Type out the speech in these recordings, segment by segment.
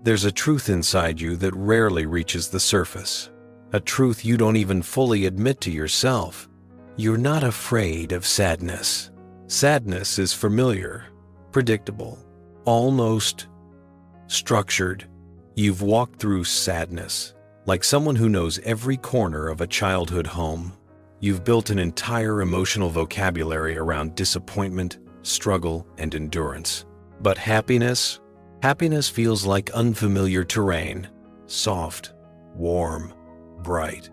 There's a truth inside you that rarely reaches the surface. A truth you don't even fully admit to yourself. You're not afraid of sadness. Sadness is familiar, predictable, almost structured. You've walked through sadness, like someone who knows every corner of a childhood home. You've built an entire emotional vocabulary around disappointment, struggle, and endurance. But happiness feels like unfamiliar terrain, soft, warm, bright,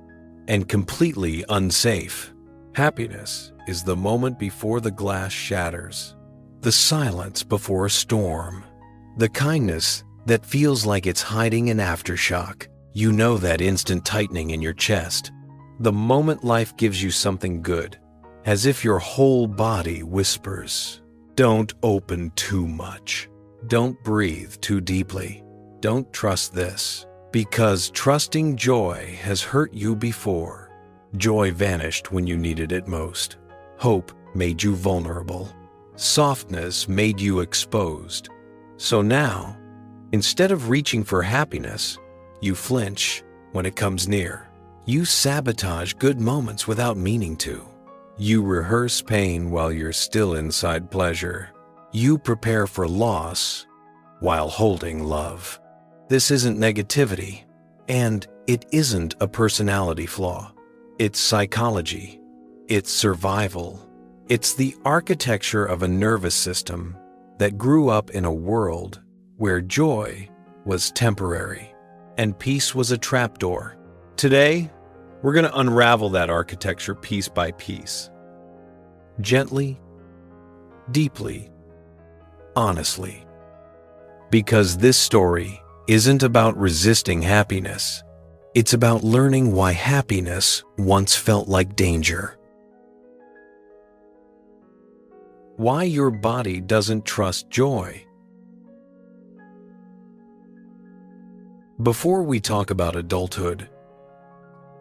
and completely unsafe. Happiness is the moment before the glass shatters, the silence before a storm, the kindness that feels like it's hiding in aftershock. You know that instant tightening in your chest, the moment life gives you something good, as if your whole body whispers, "Don't open too much. Don't breathe too deeply. Don't trust this." Because trusting joy has hurt you before. Joy vanished when you needed it most. Hope made you vulnerable. Softness made you exposed. So now, instead of reaching for happiness, you flinch when it comes near. You sabotage good moments without meaning to. You rehearse pain while you're still inside pleasure. You prepare for loss while holding love. This isn't negativity, and it isn't a personality flaw. It's psychology. It's survival. It's the architecture of a nervous system that grew up in a world where joy was temporary and peace was a trapdoor. Today, we're going to unravel that architecture piece by piece. Gently, deeply, honestly. Because this story isn't about resisting happiness. It's about learning why happiness once felt like danger. Why your body doesn't trust joy. Before we talk about adulthood,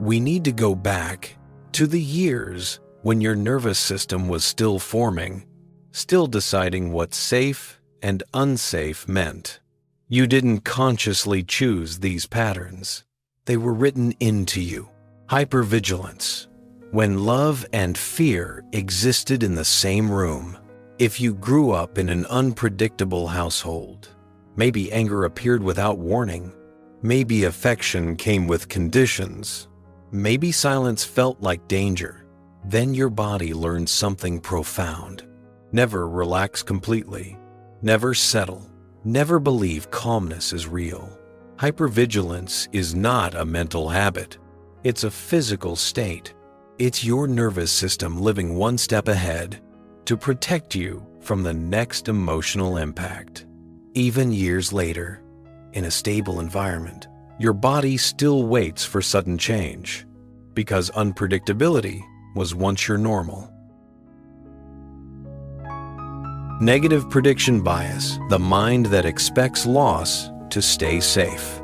we need to go back to the years when your nervous system was still forming, still deciding what safe and unsafe meant. You didn't consciously choose these patterns. They were written into you. Hypervigilance, when love and fear existed in the same room. If you grew up in an unpredictable household, maybe anger appeared without warning, maybe affection came with conditions, maybe silence felt like danger, then your body learned something profound. Never relax completely. Never settle. Never believe calmness is real. Hypervigilance is not a mental habit. It's a physical state. It's your nervous system living one step ahead to protect you from the next emotional impact. Even years later, in a stable environment, your body still waits for sudden change because unpredictability was once your normal. Negative prediction bias, the mind that expects loss to stay safe.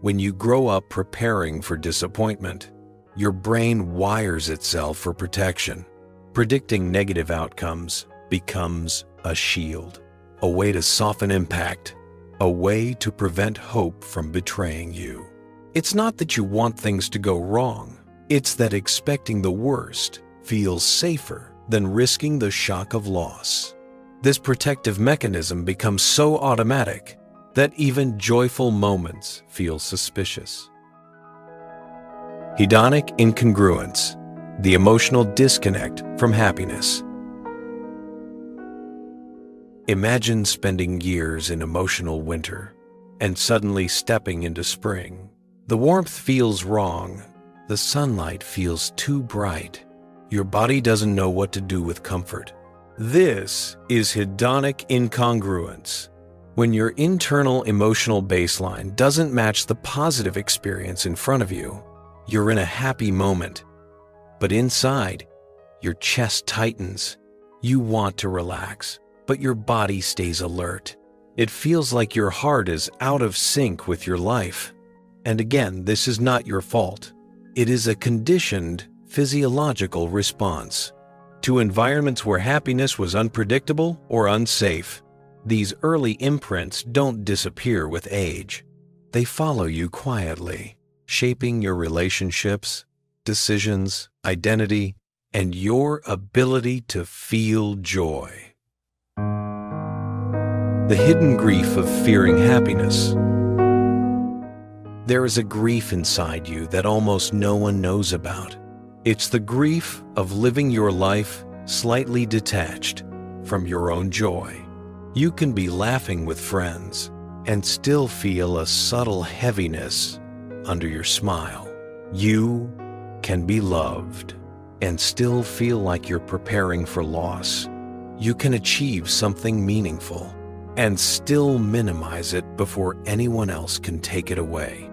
When you grow up preparing for disappointment, your brain wires itself for protection. Predicting negative outcomes becomes a shield, a way to soften impact, a way to prevent hope from betraying you. It's not that you want things to go wrong, it's that expecting the worst feels safer than risking the shock of loss. This protective mechanism becomes so automatic that even joyful moments feel suspicious. Hedonic incongruence, the emotional disconnect from happiness. Imagine spending years in emotional winter and suddenly stepping into spring. The warmth feels wrong. The sunlight feels too bright. Your body doesn't know what to do with comfort. This is hedonic incongruence. When your internal emotional baseline doesn't match the positive experience in front of you, you're in a happy moment. But inside, your chest tightens. You want to relax, but your body stays alert. It feels like your heart is out of sync with your life. And again, this is not your fault. It is a conditioned physiological response to environments where happiness was unpredictable or unsafe. These early imprints don't disappear with age. They follow you quietly, shaping your relationships, decisions, identity, and your ability to feel joy. The hidden grief of fearing happiness. There is a grief inside you that almost no one knows about. It's the grief of living your life slightly detached from your own joy. You can be laughing with friends and still feel a subtle heaviness under your smile. You can be loved and still feel like you're preparing for loss. You can achieve something meaningful and still minimize it before anyone else can take it away.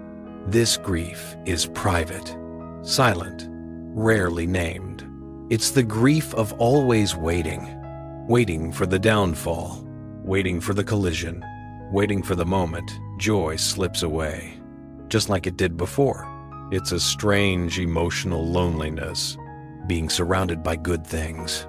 This grief is private, silent, rarely named. It's the grief of always waiting for the downfall, waiting for the collision, waiting for the moment joy slips away. Just like it did before. It's a strange emotional loneliness, being surrounded by good things,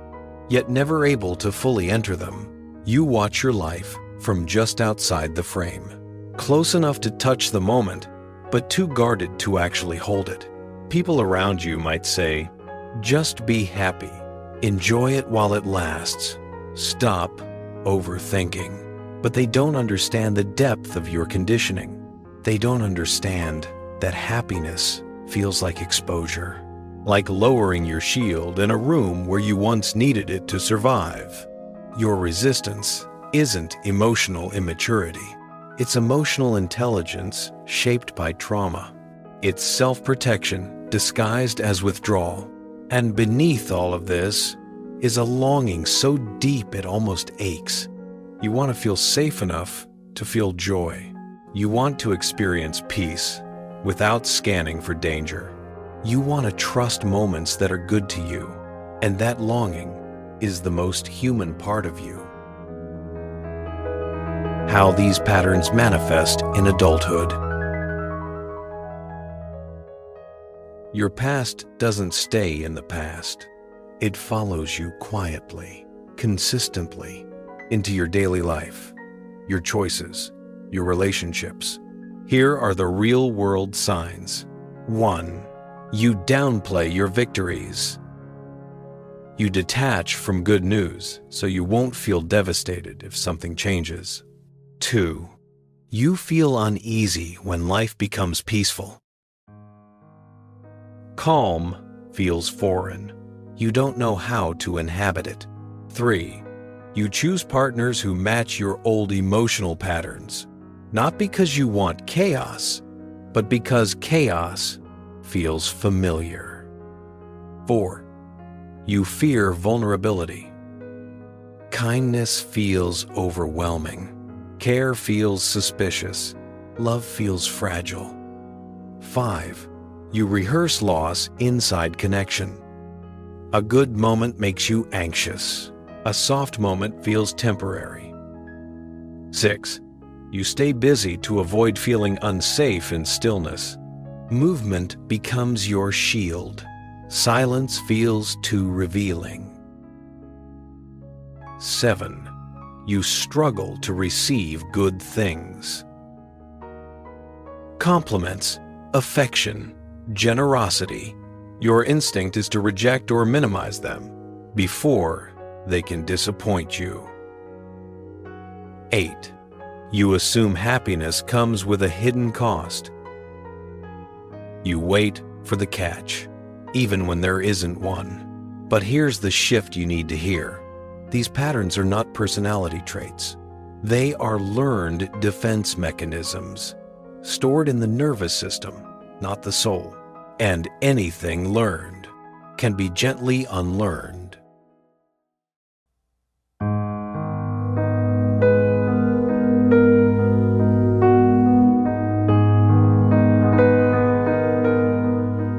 yet never able to fully enter them. You watch your life from just outside the frame, close enough to touch the moment, but too guarded to actually hold it. People around you might say, just be happy, enjoy it while it lasts, stop overthinking. But they don't understand the depth of your conditioning. They don't understand that happiness feels like exposure, like lowering your shield in a room where you once needed it to survive. Your resistance isn't emotional immaturity. It's emotional intelligence shaped by trauma. It's self-protection disguised as withdrawal. And beneath all of this is a longing so deep it almost aches. You want to feel safe enough to feel joy. You want to experience peace without scanning for danger. You want to trust moments that are good to you, and that longing is the most human part of you. How these patterns manifest in adulthood. Your past doesn't stay in the past. It follows you quietly, consistently, into your daily life, your choices, your relationships. Here are the real-world signs. 1. You downplay your victories. You detach from good news so you won't feel devastated if something changes. 2. You feel uneasy when life becomes peaceful. Calm feels foreign. You don't know how to inhabit it. 3. You choose partners who match your old emotional patterns, not because you want chaos, but because chaos feels familiar. 4. You fear vulnerability. Kindness feels overwhelming. Care feels suspicious. Love feels fragile. 5. You rehearse loss inside connection. A good moment makes you anxious. A soft moment feels temporary. 6. You stay busy to avoid feeling unsafe in stillness. Movement becomes your shield. Silence feels too revealing. 7. You struggle to receive good things. Compliments, affection, generosity. Your instinct is to reject or minimize them before they can disappoint you. 8. You assume happiness comes with a hidden cost. You wait for the catch, even when there isn't one. But here's the shift you need to hear. These patterns are not personality traits. They are learned defense mechanisms, stored in the nervous system, not the soul. And anything learned can be gently unlearned.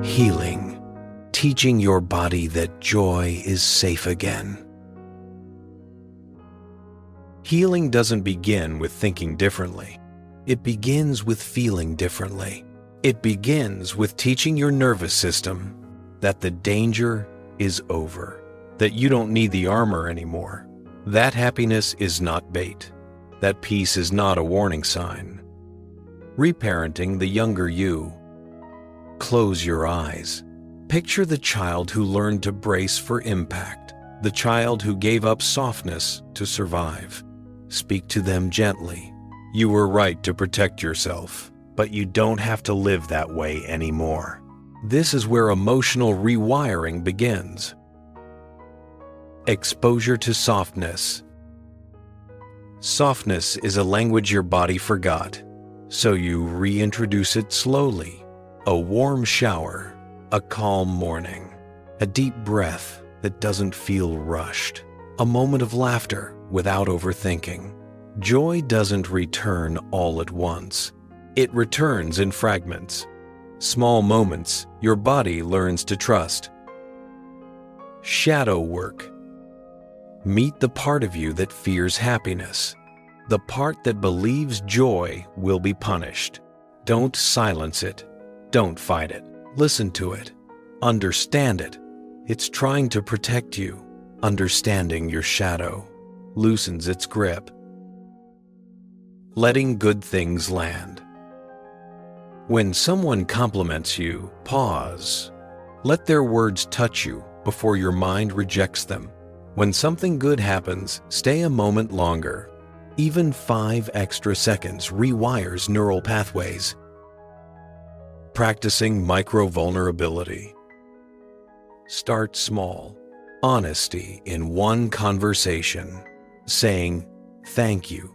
Healing, teaching your body that joy is safe again. Healing doesn't begin with thinking differently. It begins with feeling differently. It begins with teaching your nervous system that the danger is over, that you don't need the armor anymore. That happiness is not bait. That peace is not a warning sign. Reparenting the younger you. Close your eyes. Picture the child who learned to brace for impact, the child who gave up softness to survive. Speak to them gently. You were right to protect yourself, but you don't have to live that way anymore. This is where emotional rewiring begins. Exposure to softness. Softness is a language your body forgot, so you reintroduce it slowly. A warm shower, a calm morning, a deep breath that doesn't feel rushed, a moment of laughter without overthinking. Joy doesn't return all at once. It returns in fragments. Small moments your body learns to trust. Shadow work. Meet the part of you that fears happiness, the part that believes joy will be punished. Don't silence it. Don't fight it. Listen to it. Understand it. It's trying to protect you. Understanding your shadow loosens its grip. Letting good things land. When someone compliments you, pause. Let their words touch you before your mind rejects them. When something good happens, stay a moment longer. Even 5 extra seconds rewires neural pathways. Practicing micro-vulnerability. Start small. Honesty in one conversation. Saying, "Thank you,"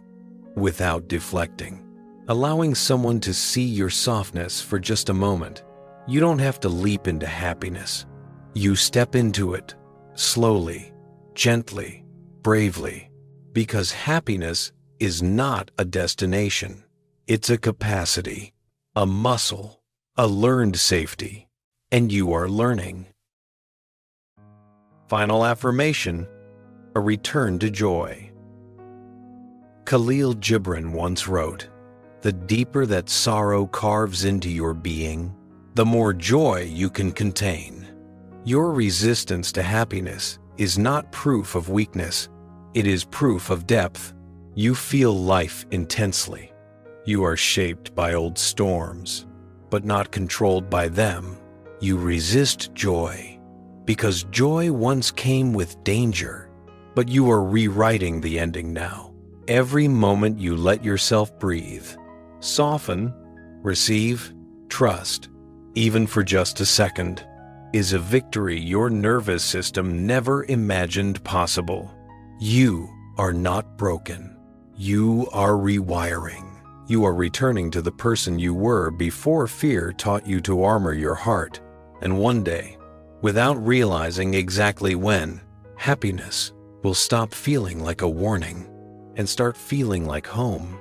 without deflecting. Allowing someone to see your softness for just a moment. You don't have to leap into happiness. You step into it, slowly, gently, bravely, because happiness is not a destination. It's a capacity, a muscle, a learned safety, and you are learning. Final affirmation, a return to joy. Khalil Gibran once wrote, "The deeper that sorrow carves into your being, the more joy you can contain." Your resistance to happiness is not proof of weakness. It is proof of depth. You feel life intensely. You are shaped by old storms, but not controlled by them. You resist joy, because joy once came with danger, but you are rewriting the ending now. Every moment you let yourself breathe, soften, receive, trust, even for just a second, is a victory your nervous system never imagined possible. You are not broken. You are rewiring. You are returning to the person you were before fear taught you to armor your heart. And one day, without realizing exactly when, happiness will stop feeling like a warning and start feeling like home.